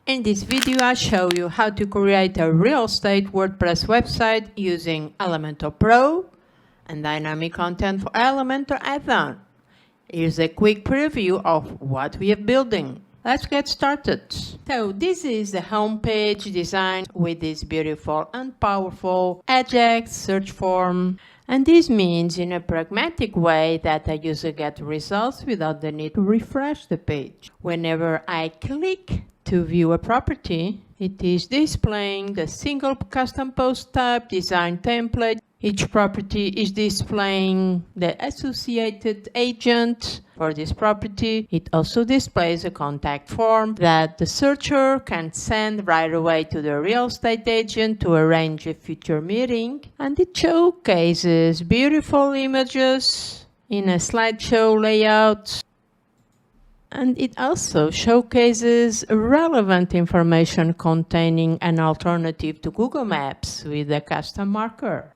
In this video, I show you how to create a real estate WordPress website using Elementor Pro and dynamic content for Elementor add-on. Here's a quick preview of what we are building. Let's get started. So this is the home page designed with this beautiful and powerful Ajax search form. And this means in a pragmatic way that a user gets results without the need to refresh the page. Whenever I click to view a property, it is displaying the single custom post type design template. Each property is displaying the associated agent for this property. It also displays a contact form that the searcher can send right away to the real estate agent to arrange a future meeting. And it showcases beautiful images in a slideshow layout. And it also showcases relevant information containing an alternative to Google Maps with a custom marker,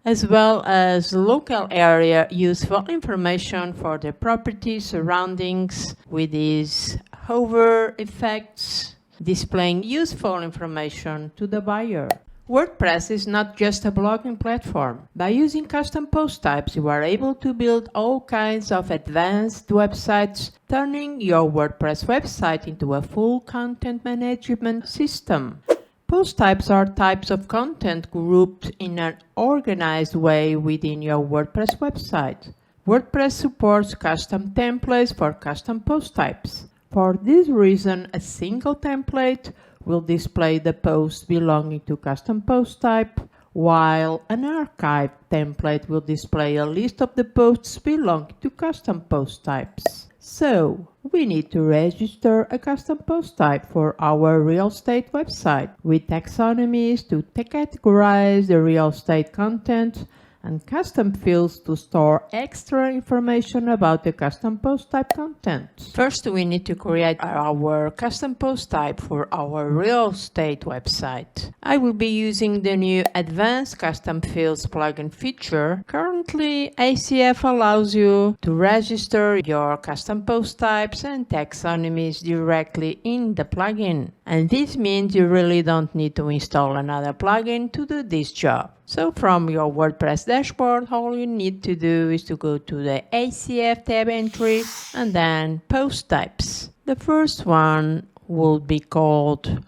as well as local area useful information for the property surroundings with these hover effects, displaying useful information to the buyer. WordPress is not just a blogging platform. By using custom post types, you are able to build all kinds of advanced websites, turning your WordPress website into a full content management system. Post types are types of content grouped in an organized way within your WordPress website. WordPress supports custom templates for custom post types. For this reason, a single template will display the posts belonging to custom post type, while an archive template will display a list of the posts belonging to custom post types. So, we need to register a custom post type for our real estate website with taxonomies to categorize the real estate content and custom fields to store extra information about the custom post type content. First, we need to create our custom post type for our real estate website. I will be using the new Advanced Custom Fields plugin feature. Currently, ACF allows you to register your custom post types and taxonomies directly in the plugin. And this means you really don't need to install another plugin to do this job. So from your WordPress dashboard, all you need to do is to go to the ACF tab entry and then post types. The first one will be called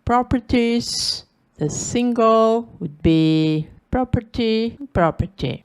properties. The single would be property.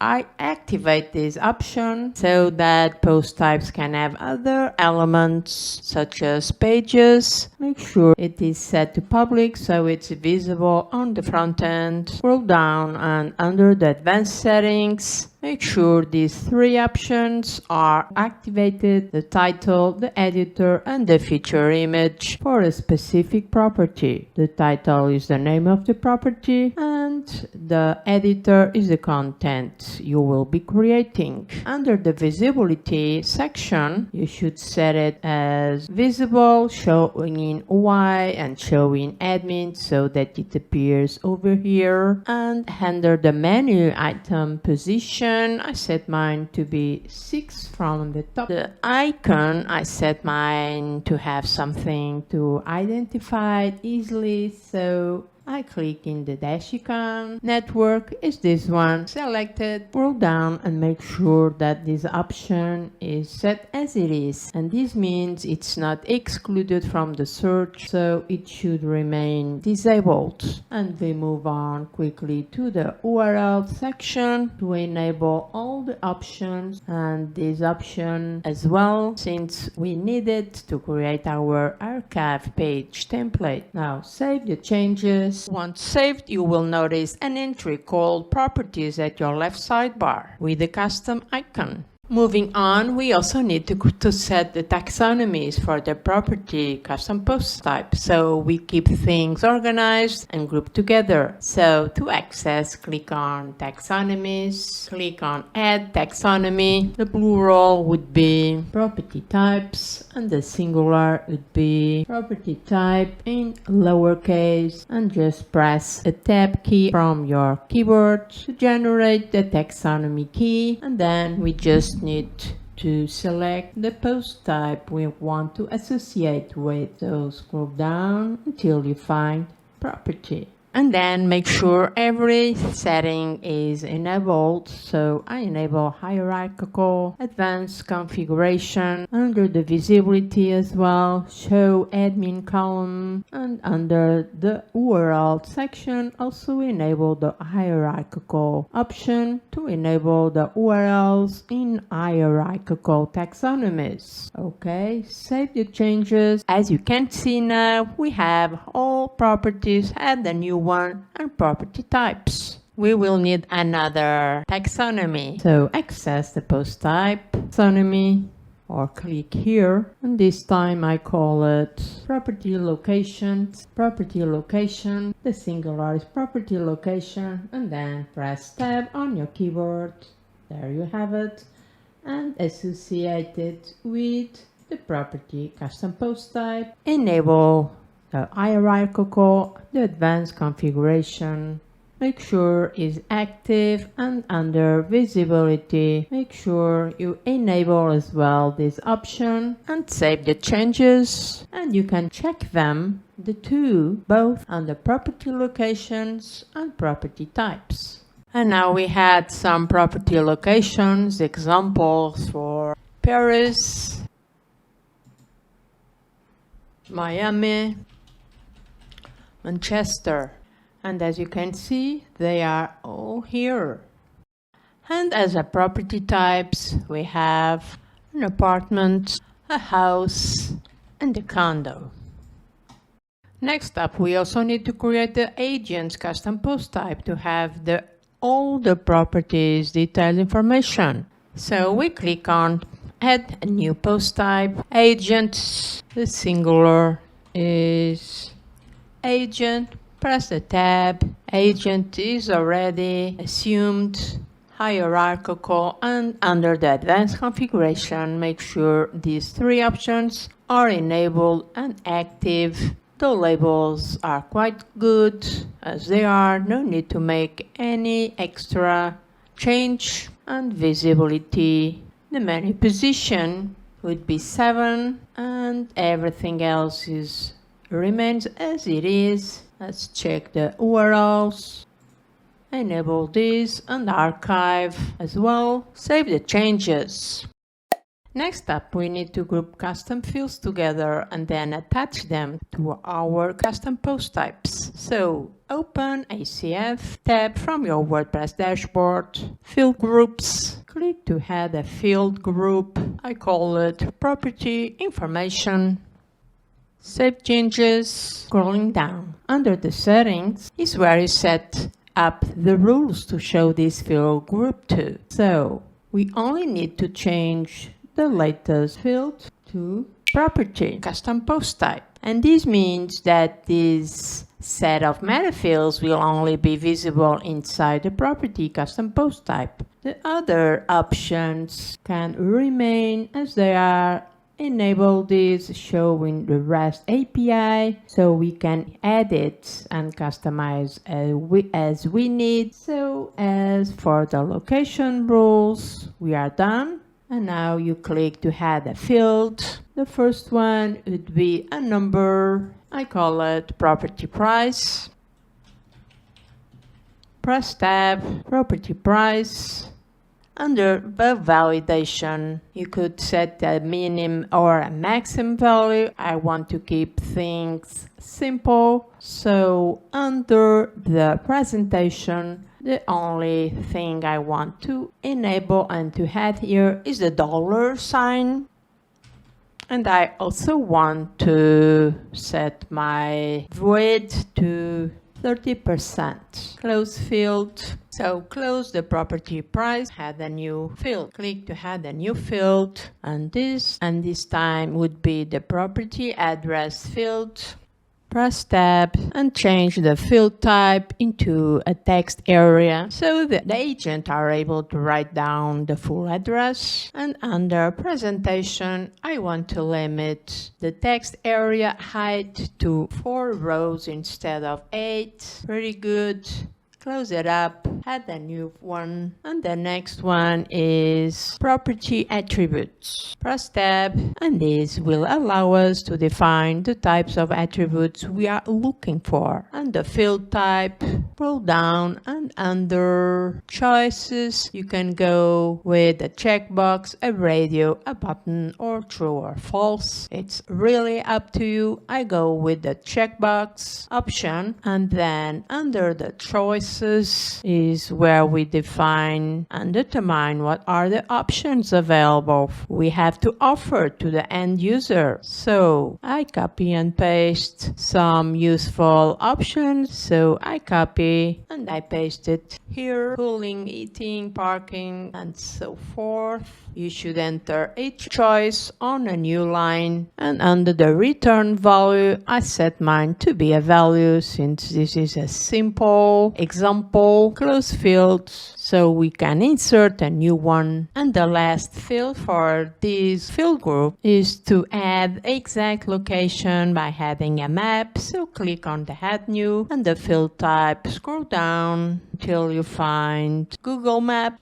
I activate this option so that post types can have other elements such as pages. Make sure it is set to public so it's visible on the front end. Scroll down and under the advanced settings, make sure these three options are activated: the title, the editor, and the feature image for a specific property. The title is the name of the property and the editor is the content you will be creating. Under the visibility section, you should set it as visible, showing in UI and showing admin so that it appears over here. And under the menu item position, I set mine to be 6 from the top. The icon, I set mine to have something to identify easily, so I click in the dash icon. Network is this one. Selected. Scroll down and make sure that this option is set as it is. And this means it's not excluded from the search, so it should remain disabled. And we move on quickly to the URL section to enable all the options and this option as well, since we need it to create our archive page template. Now save the changes. Once saved, you will notice an entry called Properties at your left sidebar with the custom icon. Moving on, we also need to set the taxonomies for the property custom post type, so we keep things organized and grouped together. So to access, click on Taxonomies, click on Add Taxonomy. The plural would be property types and the singular would be property type in lowercase, and just press a tab key from your keyboard to generate the taxonomy key, and then we just need to select the post type we want to associate with. So scroll down until you find property. And then make sure every setting is enabled. So I enable hierarchical, advanced configuration, under the visibility as well, show admin column, and under the URL section also enable the hierarchical option to enable the URLs in hierarchical taxonomies. Okay, save the changes. As you can see now, we have all properties and the new one and property types. We will need another taxonomy. So access the post type taxonomy or click here, and this time I call it property location. Property location, the singular is property location, and then press tab on your keyboard. There you have it, and associate it with the property custom post type. Enable the hierarchical, the advanced configuration, make sure is active, and under visibility, make sure you enable as well this option and save the changes, and you can check them, the two, both under property locations and property types. And now we had some property locations, examples for Paris, Miami, Manchester, and as you can see, they are all here. And as a property types, we have an apartment, a house, and a condo. Next up, we also need to create the agent's custom post type to have all the properties detailed information. So we click on add a new post type, agent, the singular is agent, press the tab, agent is already assumed, hierarchical, and under the advanced configuration, make sure these three options are enabled and active. The labels are quite good as they are, no need to make any extra change, and visibility. The menu position would be 7 and everything else remains as it is. Let's check the URLs, enable this and archive as well, save the changes. Next up, we need to group custom fields together and then attach them to our custom post types. So open ACF tab from your WordPress dashboard, field groups, click to add a field group. I call it property information. Save changes. Scrolling down under the settings is where you set up the rules to show this field group to. So we only need to change the latest field to property custom post type, and this means that this set of meta fields will only be visible inside the property custom post type. The other options can remain as they are. Enable this showing the REST API so we can edit and customize as we need. So as for the location rules, we are done. And now you click to add a field. The first one would be a number. I call it property price. Press tab, property price. Under the validation, you could set a minimum or a maximum value. I want to keep things simple. So under the presentation, the only thing I want to enable and to add here is the $sign. And I also want to set my void to 30%. Close field. So close the property price, add a new field. Click to add a new field, and this time would be the property address field. Press tab and change the field type into a text area so that the agent are able to write down the full address. And under presentation, I want to limit the text area height to 4 rows instead of 8. Pretty good. Close it up add a new one. And the next one is property attributes. Press tab, and this will allow us to define the types of attributes we are looking for. And the field type, scroll down, and under choices, you can go with a checkbox, a radio, a button, or true or false. It's really up to you. I go with the checkbox option, and then under the choices is where we define and determine what are the options available we have to offer to the end user. So I copy and paste some useful options. So I copy and I paste it here: cooling, eating, parking, and so forth. You should enter each choice on a new line, and under the return value, I set mine to be a value since this is a simple example. Close fields so we can insert a new one. And the last field for this field group is to add exact location by adding a map. So click on the add new, and the field type, scroll down till you find Google Map.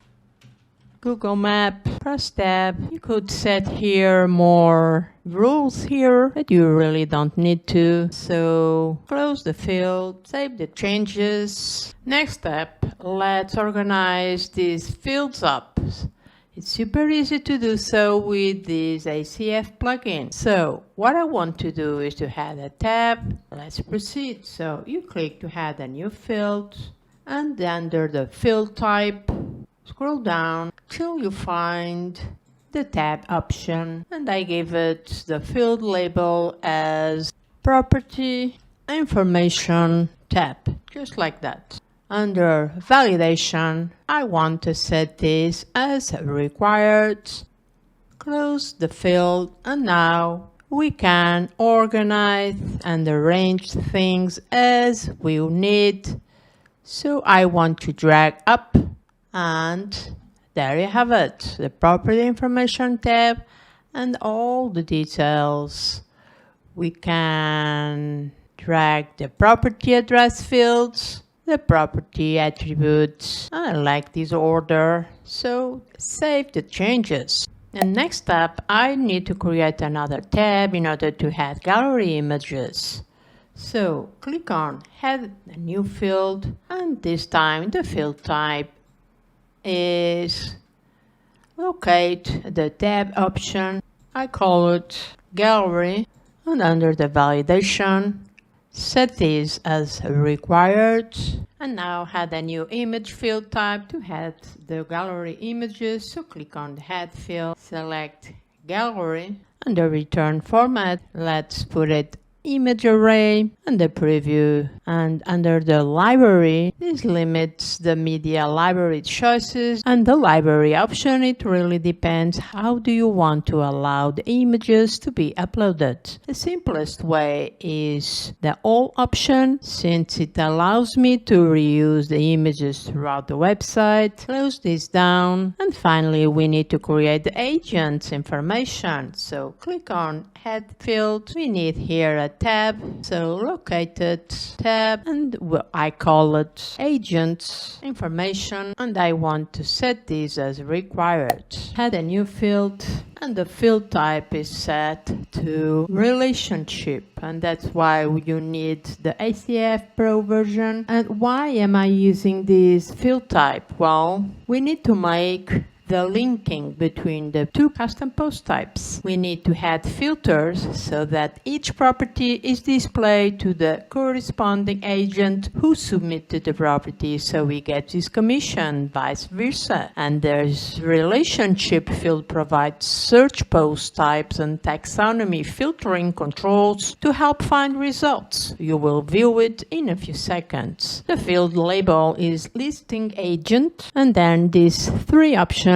Google Map, press tab. You could set here more rules here, but you really don't need to. So close the field, save the changes. Next step, let's organize these fields up. It's super easy to do so with this ACF plugin. So what I want to do is to add a tab. Let's proceed. So you click to add a new field, and under the field type, scroll down till you find the tab option, and I give it the field label as property information tab, just like that. Under validation, I want to set this as required. Close the field, and now we can organize and arrange things as we need. So I want to drag up, and there you have it, the property information tab and all the details. We can drag the property address fields, the property attributes. I like this order, so save the changes. And next up, I need to create another tab in order to add gallery images. So click on add a new field, and this time the field type is locate the tab option. I call it gallery, and under the validation, set this as required. And now add a new image field type to add the gallery images. So click on the add field, select gallery. Under return format, let's put it image array, and the preview. And under the library, this limits the media library choices, and the library option, it really depends how do you want to allow the images to be uploaded. The simplest way is the all option, since it allows me to reuse the images throughout the website. Close this down, and finally we need to create the agent's information. So click on add field. We need here a tab, so locate it, tab, and I call it agent information, and I want to set this as required. Add a new field, and the field type is set to relationship, and that's why you need the ACF Pro version. And why am I using this field type? Well, we need to make the linking between the two custom post types. We need to add filters so that each property is displayed to the corresponding agent who submitted the property, so we get this commission, vice versa. And there's relationship field provides search post types and taxonomy filtering controls to help find results. You will view it in a few seconds. The field label is listing agent, and then these three options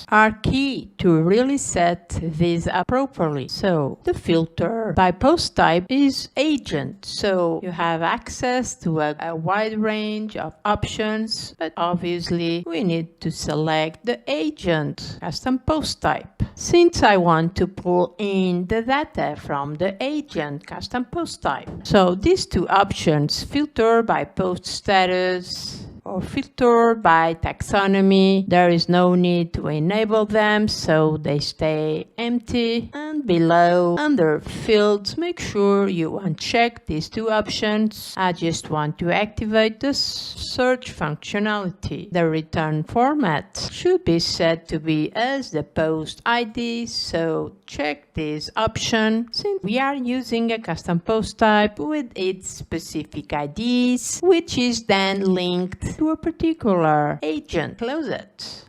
are key to really set this up properly. So the filter by post type is agent, so you have access to a wide range of options, but obviously we need to select the agent custom post type, since I want to pull in the data from the agent custom post type. So these two options, filter by post status or filtered by taxonomy. There is no need to enable them, so they stay empty. And below, under fields, make sure you uncheck these two options. I just want to activate the search functionality. The return format should be set to be as the post ID, so check this option since we are using a custom post type with its specific IDs, which is then linked to a particular agent. Close it.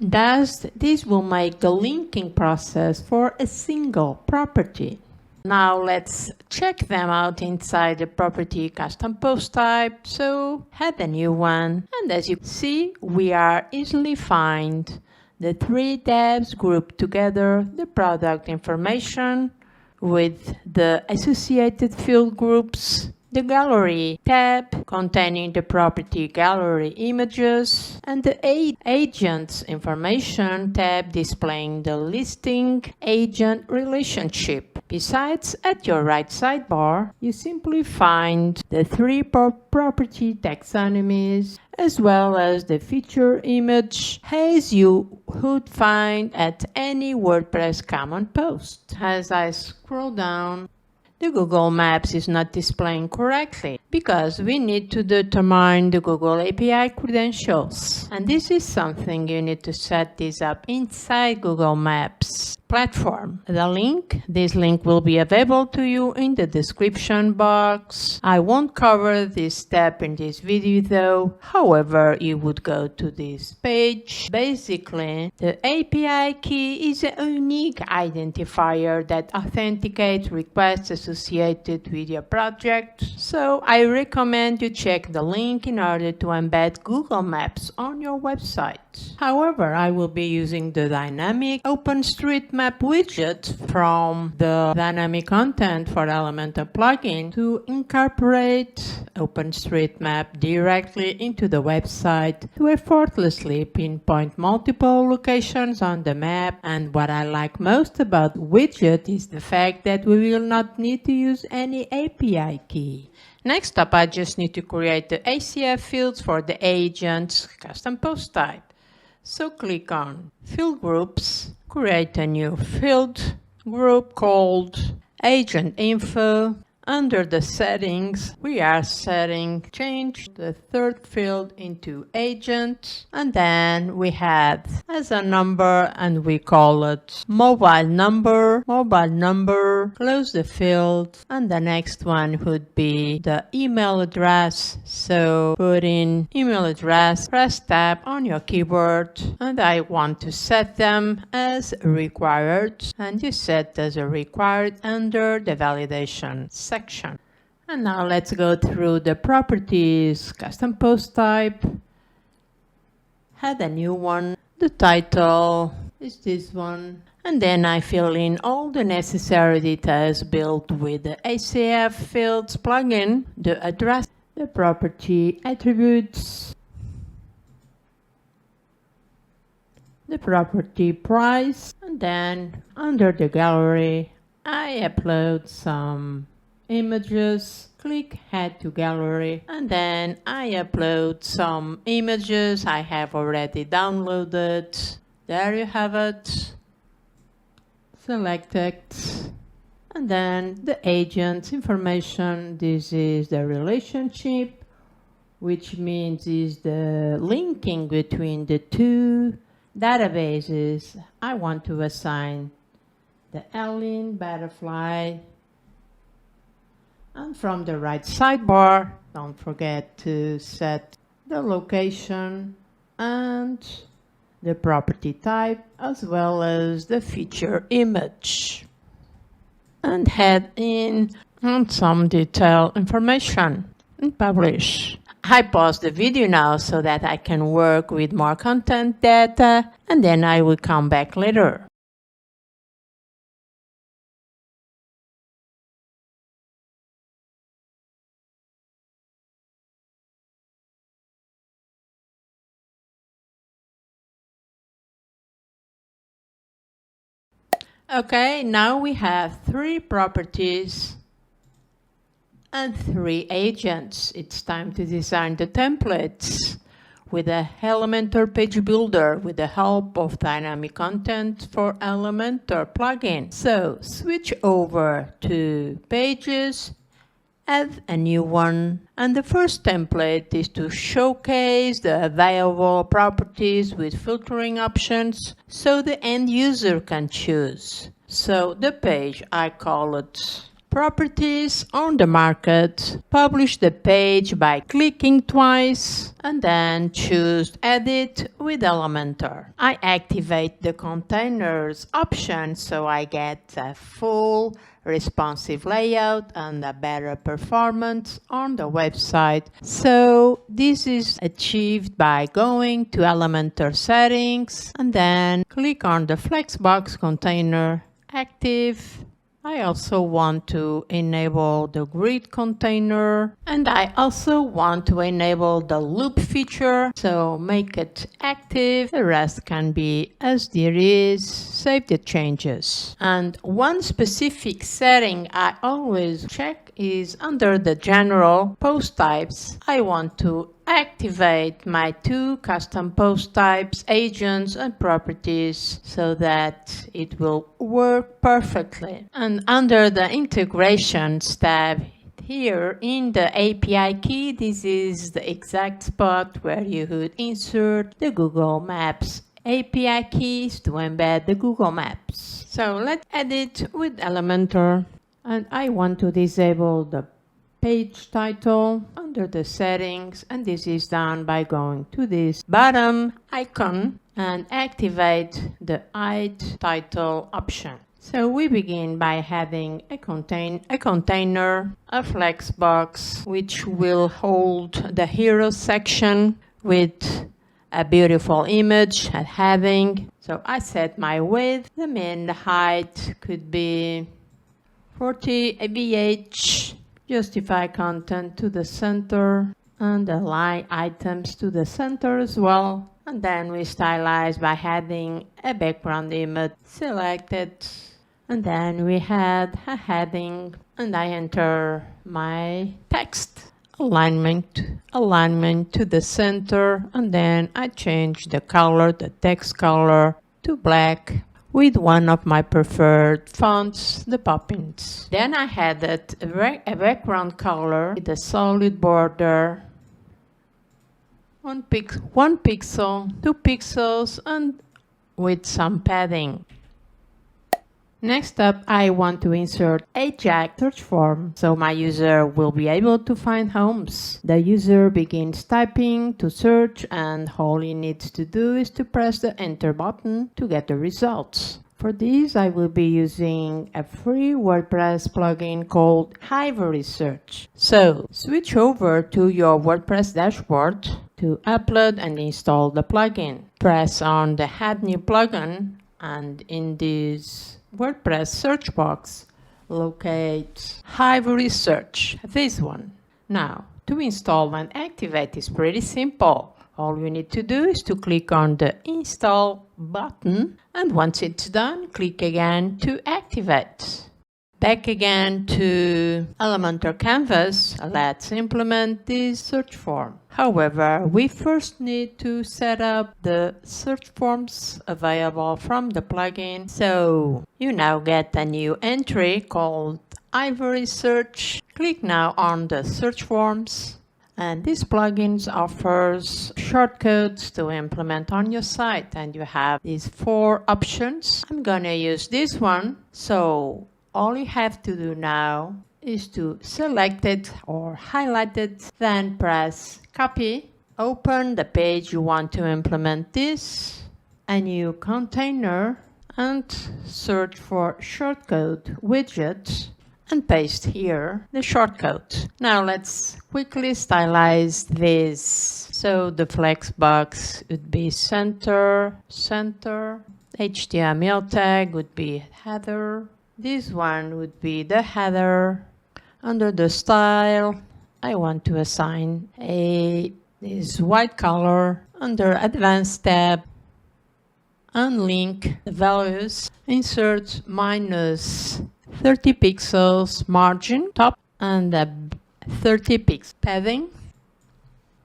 Thus, this will make the linking process for a single property. Now let's check them out inside the property custom post type. So add a new one, and as you see, we are easily find the three tabs grouped together: the product information with the associated field groups, the gallery tab containing the property gallery images, and the agents information tab displaying the listing agent relationship. Besides, at your right sidebar, you simply find the three property taxonomies as well as the feature image as you would find at any WordPress common post. As I scroll down, the Google Maps is not displaying correctly because we need to determine the Google API credentials. And this is something you need to set this up inside Google Maps platform. This link will be available to you in the description box. I won't cover this step in this video though. However, you would go to this page. Basically, the API key is a unique identifier that authenticates requests associated with your project. So I recommend you check the link in order to embed Google Maps on your website. However, I will be using the dynamic OpenStreetMap widget from the dynamic content for Elementor plugin to incorporate OpenStreetMap directly into the website to effortlessly pinpoint multiple locations on the map. And what I like most about the widget is the fact that we will not need to use any API key. Next up, I just need to create the ACF fields for the agent's custom post type. So click on Field Groups, create a new field group called Agent Info. Under the settings, we are change the third field into agent, and then we have as a number and we call it mobile number, close the field, and the next one would be the email address. So put in email address, press tab on your keyboard, and I want to set them as required, and you set as a required under the validation section. And now let's go through the properties, custom post type, add a new one, the title is this one, and then I fill in all the necessary details built with the ACF Fields plugin, the address, the property attributes, the property price, and then under the gallery I upload some images, click add to gallery, and then I upload some images I have already downloaded. There you have it. Select it, and then the agent's information. This is the relationship, which means is the linking between the two databases. I want to assign the alien butterfly. And from the right sidebar, don't forget to set the location and the property type as well as the feature image. And head in on some detailed information and publish. I pause the video now so that I can work with more content data, and then I will come back later. Okay, now we have three properties, and 3 agents. It's time to design the templates with the Elementor Page Builder with the help of dynamic content for Elementor plugin. So switch over to Pages, add a new one, and the first template is to showcase the available properties with filtering options so the end user can choose. So the page, I call it Properties on the Market. Publish the page by clicking twice and then choose Edit with Elementor. I activate the containers option so I get a full responsive layout and a better performance on the website. So this is achieved by going to Elementor settings and then click on the Flexbox container active. I also want to enable the grid container, and I also want to enable the loop feature, so make it active. The rest can be as there is. Save the changes. And one specific setting I always check is under the general post types. I want to activate my 2 custom post types, agents and properties so that it will work perfectly. And under the integrations tab here in the API key, this is the exact spot where you would insert the Google Maps API keys to embed the Google Maps. So let's edit with Elementor, and I want to disable the page title under the settings, and this is done by going to this bottom icon and activate the hide title option. So we begin by having a container, a flexbox, which will hold the hero section with a beautiful image and having. So I set my width. The min height could be 40 ABH. Justify content to the center and align items to the center as well. And then we stylize by adding a background image selected. And then we had a heading and I enter my text. Alignment to the center, and then I change the color, the text color to black, with one of my preferred fonts, the Poppins. Then I added a background color with a solid border, 1 pixel, 2 pixels, and with some padding. Next up, I want to insert Ajax search form so my user will be able to find homes. The user begins typing to search, and all he needs to do is to press the enter button to get the results. For this, I will be using a free WordPress plugin called Ivory Search. So switch over to your WordPress dashboard to upload and install the plugin. Press on the Add New Plugin, and in this WordPress search box, locate Ivory Search, this one. Now, to install and activate is pretty simple. All you need to do is to click on the install button, and once it's done, click again to activate. Back again to Elementor Canvas, let's implement this search form. However, we first need to set up the search forms available from the plugin. So you now get a new entry called Ivory Search. Click now on the search forms, and this plugin offers shortcuts to implement on your site, and you have these 4 options. I'm gonna use this one, so all you have to do now is to select it or highlight it, then press copy, open the page you want to implement this, a new container, and search for shortcode widget and paste here the shortcode. Now let's quickly stylize this. So the flex box would be center, HTML tag would be header. This one would be the header. Under the style, I want to assign this white color. Under advanced tab, unlink the values, insert -30 pixels margin top, and a 30 pixels. Padding.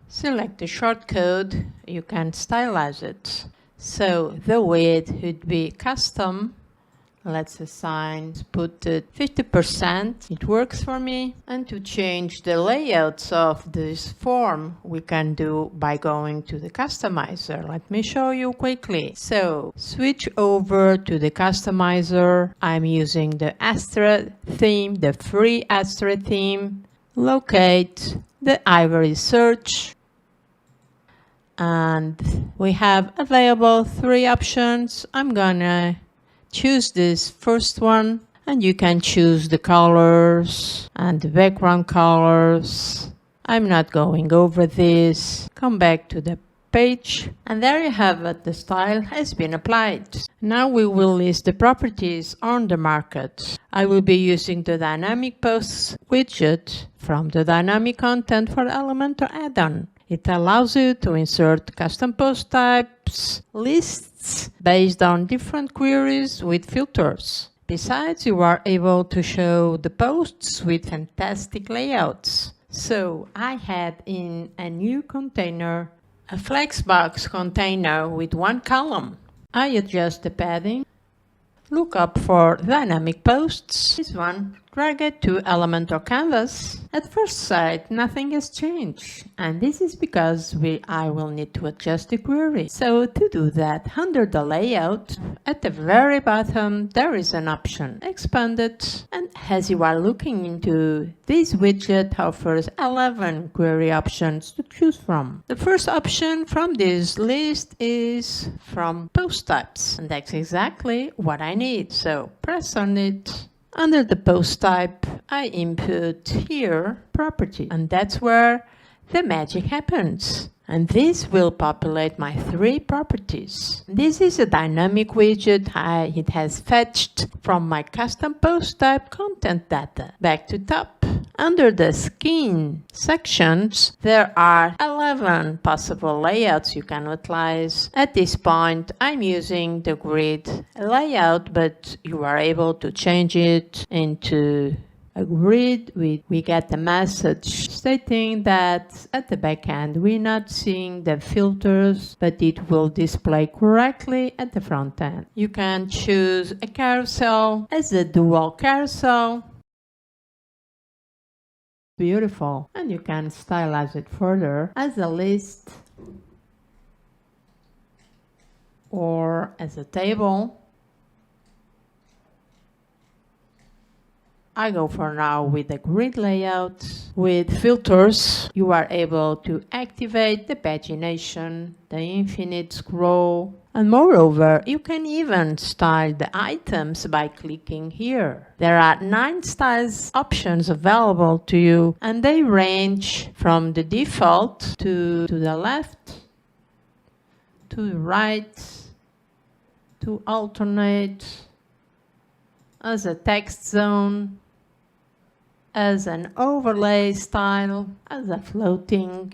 Select the shortcode. You can stylize it. So the width would be custom. Let's assign, put it 50%. It works for me. And to change the layouts of this form, we can do by going to the customizer. Let me show you quickly. So switch over to the customizer. I'm using the Astra theme, the free Astra theme. Locate the ivory search. And we have available 3 options. I'm gonna choose this first one, and you can choose the colors and the background colors. I'm not going over this. Come back to the page, and there you have it. The style has been applied. Now we will list the properties on the market. I will be using the dynamic posts widget from the dynamic content for Elementor add-on. It allows you to insert custom post types, lists based on different queries with filters. Besides, you are able to show the posts with fantastic layouts. So I had in a new container a flexbox container with 1 column. I adjust the padding. Look up for dynamic posts. This one, drag it to Elementor canvas. At first sight, nothing has changed, and this is because I will need to adjust the query. So to do that, under the layout, at the very bottom, there is an option, expand it, and as you are looking into this widget offers 11 query options to choose from. The first option from this list is from post types, and that's exactly what I need. So press on it. Under the post type, I input here property, and that's where the magic happens. And this will populate my 3 properties. This is a dynamic widget. It has fetched from my custom post type content data. Back to top. Under the skin sections, there are 11 possible layouts you can utilize. At this point, I'm using the grid layout, but you are able to change it into a grid. We get a message stating that at the back end we're not seeing the filters, but it will display correctly at the front end. You can choose a carousel as a dual carousel. Beautiful. And you can stylize it further as a list or as a table. I go for now with the grid layout. With filters, you are able to activate the pagination, the infinite scroll, and moreover, you can even style the items by clicking here. There are 9 styles options available to you, and they range from the default to the left, to the right, to alternate, as a text zone, as an overlay style, as a floating.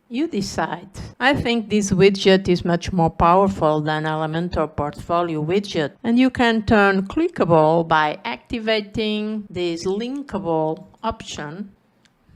You decide. I think this widget is much more powerful than Elementor Portfolio widget, and you can turn clickable by activating this linkable option.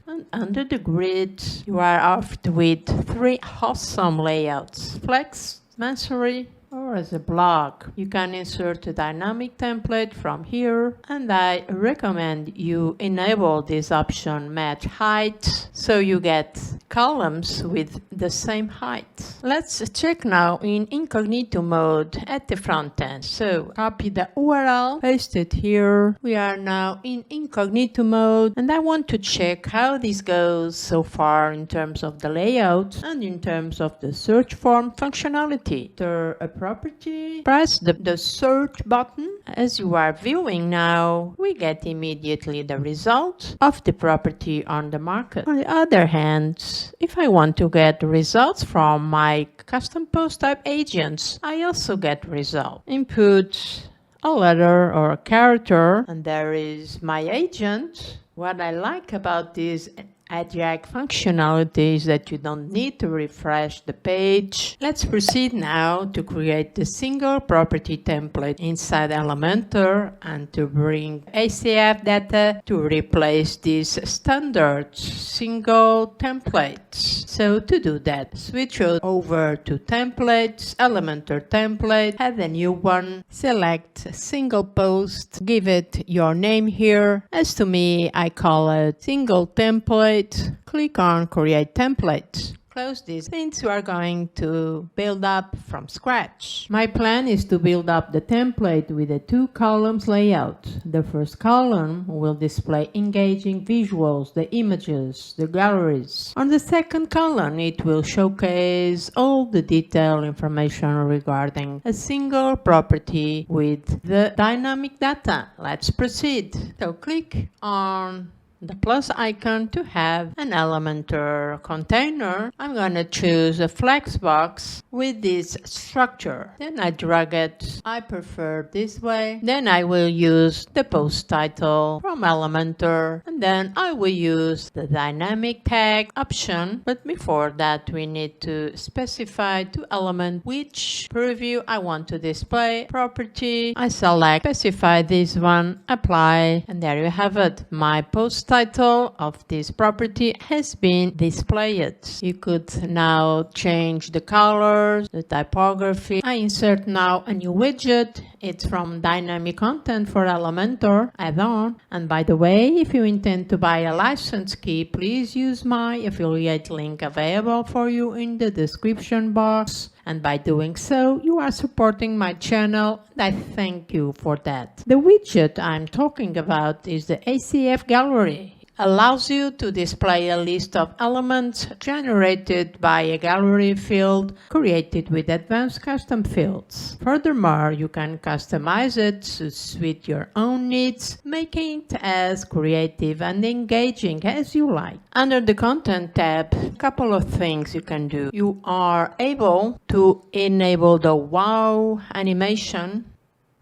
And under the grid, you are offered with 3 awesome layouts: Flex, Mansory, or as a blog. You can insert a dynamic template from here, and I recommend you enable this option match height so you get columns with the same height. Let's check now in incognito mode at the front end. So copy the URL, paste it here. We are now in incognito mode, and I want to check how this goes so far in terms of the layout and in terms of the search form functionality. Enter a property, press the search button. As you are viewing now, we get immediately the result of the property on the market. On the other hand, if I want to get results from my custom post type agents, I also get result. Input a letter or a character, and there is my agent. What I like about this Ajax functionalities that you don't need to refresh the page. Let's proceed now to create the single property template inside Elementor and to bring ACF data to replace these standard single templates. So to do that, switch over to templates, Elementor template, add a new one, select single post, give it your name here. As to me, I call it single template. Click on create template. Close this since we are going to build up from scratch. My plan is to build up the template with a 2 columns layout. The first column will display engaging visuals, the images, the galleries. On the second column, it will showcase all the detailed information regarding a single property with the dynamic data. Let's proceed. So click on the plus icon to have an Elementor container. I'm going to choose a flexbox with this structure. Then I drag it. I prefer this way. Then I will use the post title from Elementor. And then I will use the dynamic tag option. But before that, we need to specify to Element which preview I want to display. Property. I select, specify this one, apply, and there you have it. My post title of this property has been displayed. You could now change the colors, the typography. I insert now a new widget. It's from Dynamic Content for Elementor add-on. And by the way, if you intend to buy a license key, please use my affiliate link available for you in the description box. And by doing so, you are supporting my channel, and I thank you for that. The widget I'm talking about is the ACF Gallery. Allows you to display a list of elements generated by a gallery field created with advanced custom fields. Furthermore, you can customize it to suit your own needs, making it as creative and engaging as you like. Under the Content tab, a couple of things you can do. You are able to enable the wow animation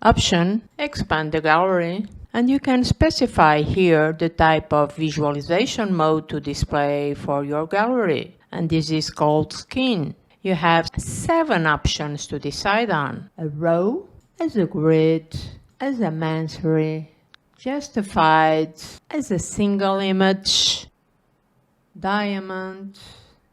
option, expand the gallery, and you can specify here the type of visualization mode to display for your gallery. And this is called skin. You have 7 options to decide on. A row, as a grid, as a mansary, justified, as a single image, diamond.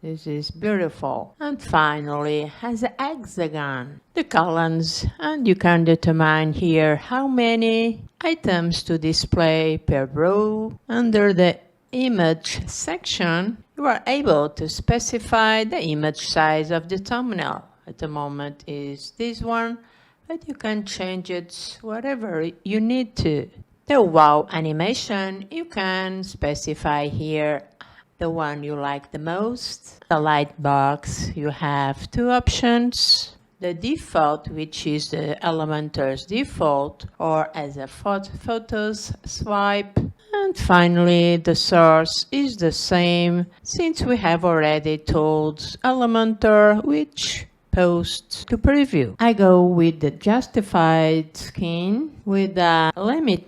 This is beautiful. And finally, as a hexagon, the columns, and you can determine here how many items to display per row. Under the image section, you are able to specify the image size of the thumbnail. At the moment is this one, but you can change it whatever you need to. The wow animation, you can specify here the one you like the most. The light box, you have 2 options. The default, which is the Elementor's default, or as a photos swipe. And finally, the source is the same, since we have already told Elementor which post to preview. I go with the justified skin with a limit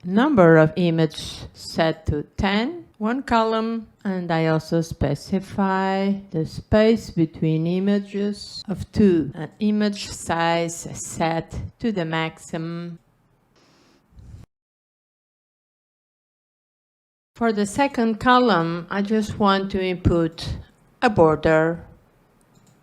number of images set to 10. 1 column, and I also specify the space between images of 2, an image size set to the maximum. For the second column, I just want to input a border,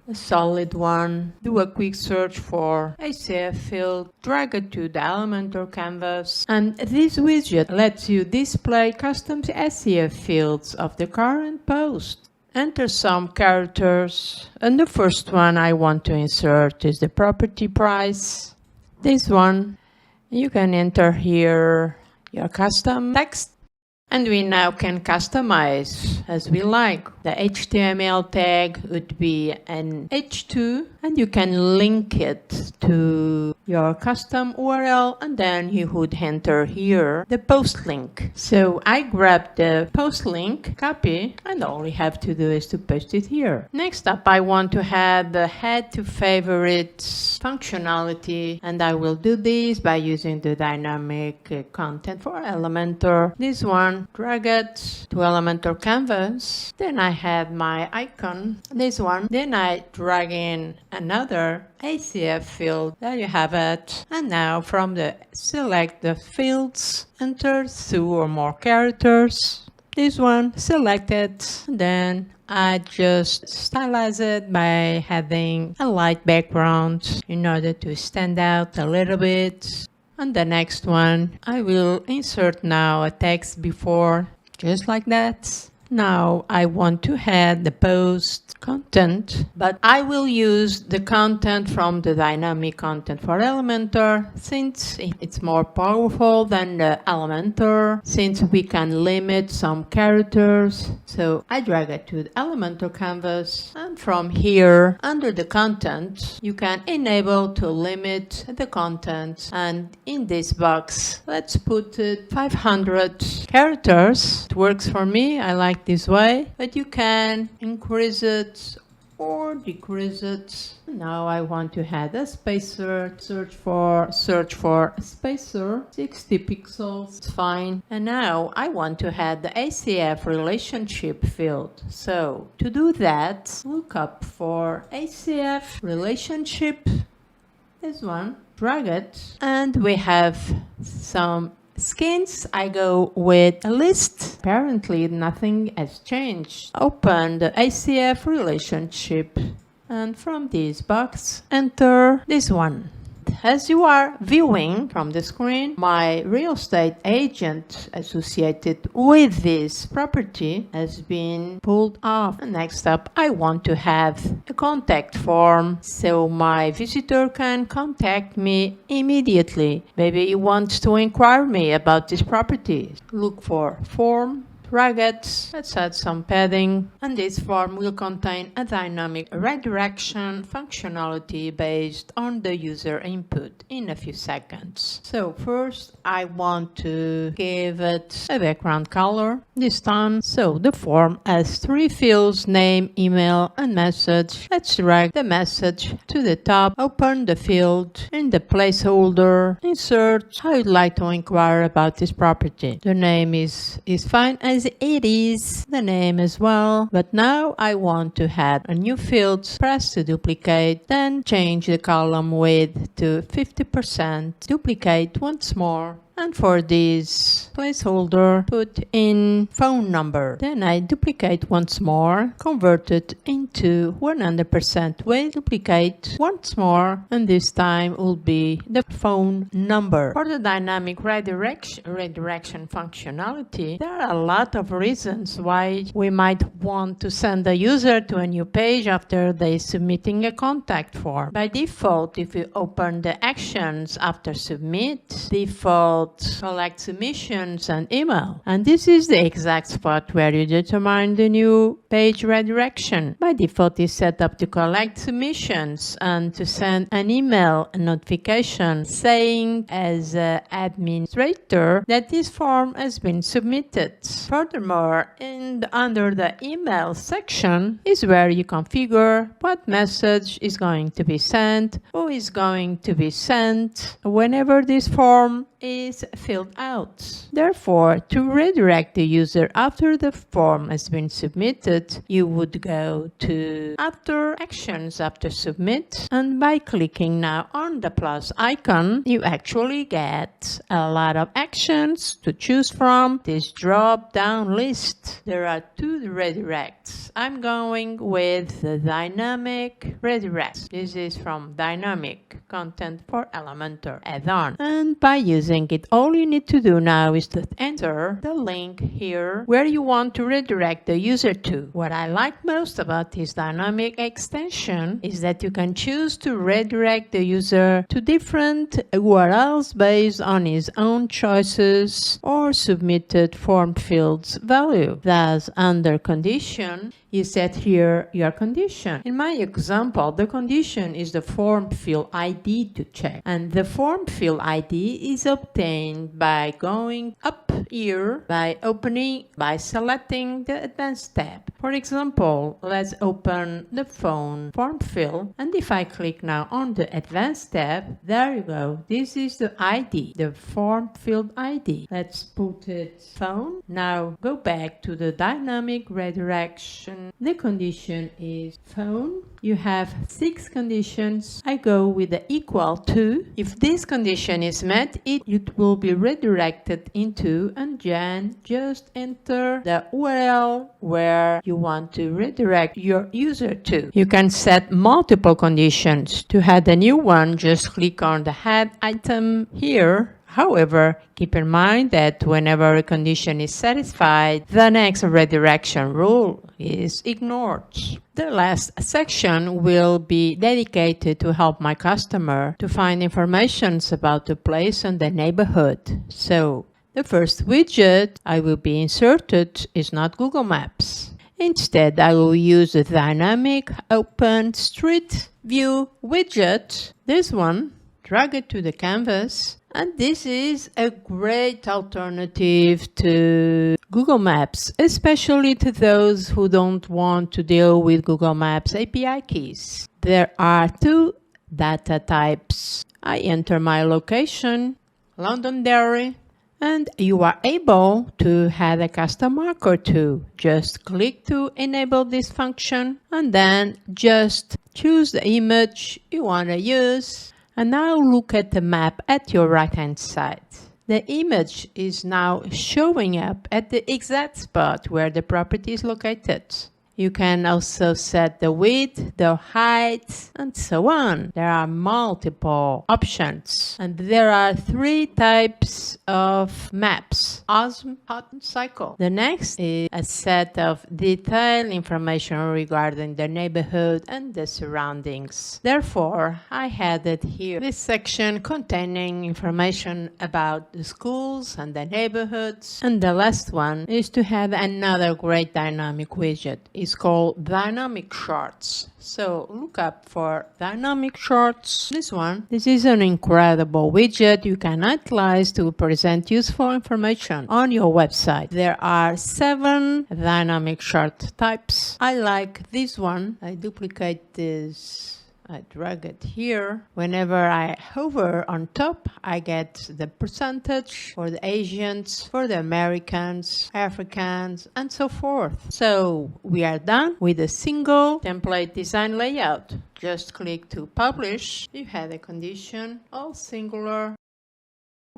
a solid one. Do a quick search for ACF field, drag it to the Elementor canvas, and this widget lets you display custom ACF fields of the current post. Enter some characters, and the first one I want to insert is the property price. This one. You can enter here your custom text. And we now can customize as we like. The HTML tag would be an H2, and you can link it to your custom URL, and then you would enter here the post link. So I grab the post link, copy, and all you have to do is to paste it here. Next up, I want to add the add to favorites functionality, and I will do this by using the dynamic content for Elementor. This one one, drag it to Elementor canvas. Then I have my icon, this one. Then I drag in another ACF field. There you have it. And now from the select the fields, enter 2 or more characters. This one, select it. Then I just stylize it by having a light background in order to stand out a little bit. And the next one, I will insert now a text before, just like that. Now I want to add the post content, but I will use the content from the dynamic content for Elementor since it's more powerful than the Elementor, since we can limit some characters. So I drag it to the Elementor canvas, and from here under the content you can enable to limit the content, and in this box let's put it 500 characters. It works for me. I like this way, but you can increase it or decrease it. Now I want to add a spacer. Search for a spacer, 60 pixels, it's fine. And now I want to add the ACF relationship field. So to do that, look up for ACF relationship, this one, drag it, and we have some skins. I go with a list. Apparently nothing has changed. Open the ACF relationship, and from this box enter this one. As you are viewing from the screen, my real estate agent associated with this property has been pulled off. And next up, I want to have a contact form so my visitor can contact me immediately. Maybe he wants to inquire me about this property. Look for form. Drag it, let's add some padding, and this form will contain a dynamic redirection functionality based on the user input in a few seconds. So first I want to give it a background color this time. So the form has 3 fields, name, email and message. Let's drag the message to the top, open the field, in the placeholder, insert, I would like to inquire about this property. The name is fine as it is, the name as well, but now I want to add a new field. Press to duplicate, then change the column width to 50%, duplicate once more, and for this placeholder put in phone number. Then I duplicate once more, convert it into 100% width, duplicate once more, and this time will be the phone number. For the dynamic redirection functionality, there are a lot of reasons why we might want to send the user to a new page after they submitting a contact form. By default, if you open the actions after submit, default collect submissions and email, and this is the exact spot where you determine the new page redirection. By default is set up to collect submissions and to send an email notification saying as an administrator that this form has been submitted. Furthermore, under the email section is where you configure what message is going to be sent, who is going to be sent whenever this form is filled out. Therefore, to redirect the user after the form has been submitted, you would go to after actions after submit, and by clicking now on the plus icon, you actually get a lot of actions to choose from this drop down list. There are 2 redirects. I'm going with the dynamic redirect. This is from dynamic content for Elementor add-on, and by using it, all you need to do now is to enter the link here where you want to redirect the user to. What I like most about this dynamic extension is that you can choose to redirect the user to different URLs based on his own choices or submitted form fields value. Thus, under condition, you set here your condition. In my example, the condition is the form field ID to check, and the form field ID is obtained by going up here, by selecting the advanced tab. For example, let's open the phone form fill, and if I click now on the Advanced tab, there you go. This is the ID, the form field ID. Let's put it phone. Now go back to the dynamic redirection. The condition is phone. You have 6 conditions. I go with the equal to. If this condition is met, it will be redirected into, and then just enter the URL where you want to redirect your user to. You can set multiple conditions. To add a new one, just click on the add item here. However, keep in mind that whenever a condition is satisfied, the next redirection rule is ignored. The last section will be dedicated to help my customer to find information about the place and the neighborhood. So, the first widget I will be inserted is not Google Maps. Instead, I will use the dynamic open street view widget. This one, drag it to the canvas. And this is a great alternative to Google Maps, especially to those who don't want to deal with Google Maps API keys. There are 2 data types. I enter my location, Londonderry, and you are able to add a custom marker too. Just click to enable this function and then just choose the image you want to use. And now look at the map at your right-hand side. The image is now showing up at the exact spot where the property is located. You can also set the width, the height, and so on. There are multiple options. And there are 3 types of maps: ASM, hot, and cycle. The next is a set of detailed information regarding the neighborhood and the surroundings. Therefore, I added here this section containing information about the schools and the neighborhoods. And the last one is to have another great dynamic widget. It's called dynamic charts. So look up for dynamic charts. This is an incredible widget you can utilize to present useful information on your website. There are 7 dynamic chart types. I like this one. I duplicate this. I drag it here. Whenever I hover on top, I get the percentage for the Asians, for the Americans, Africans, and so forth. So we are done with a single template design layout. Just click to publish. You have a condition, all singular.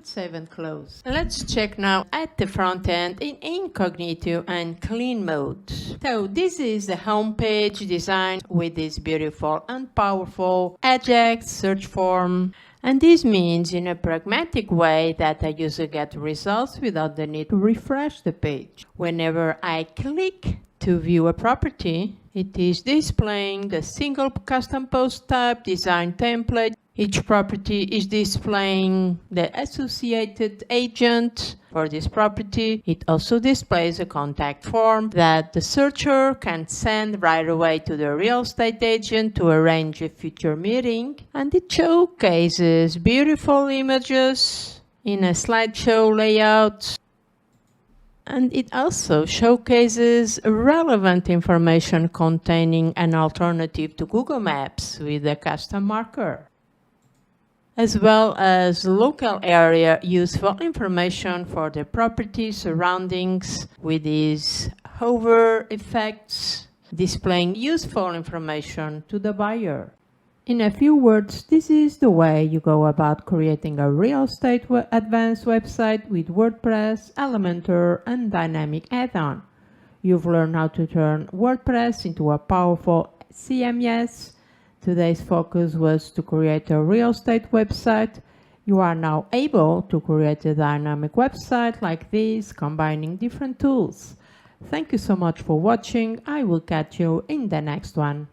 Save and close. Let's check now at the front end in incognito and clean mode. So this is the home page designed with this beautiful and powerful Ajax search form. And this means in a pragmatic way that a user gets results without the need to refresh the page. Whenever I click to view a property, it is displaying the single custom post type design template. Each property is displaying the associated agent for this property. It also displays a contact form that the searcher can send right away to the real estate agent to arrange a future meeting. And it showcases beautiful images in a slideshow layout. And it also showcases relevant information containing an alternative to Google Maps with a custom marker, as well as local area useful information for the property surroundings with these hover effects, displaying useful information to the buyer. In a few words, this is the way you go about creating a real estate advanced website with WordPress, Elementor, and Dynamic add-on. You've learned how to turn WordPress into a powerful CMS. Today's focus was to create a real estate website. You are now able to create a dynamic website like this, combining different tools. Thank you so much for watching. I will catch you in the next one.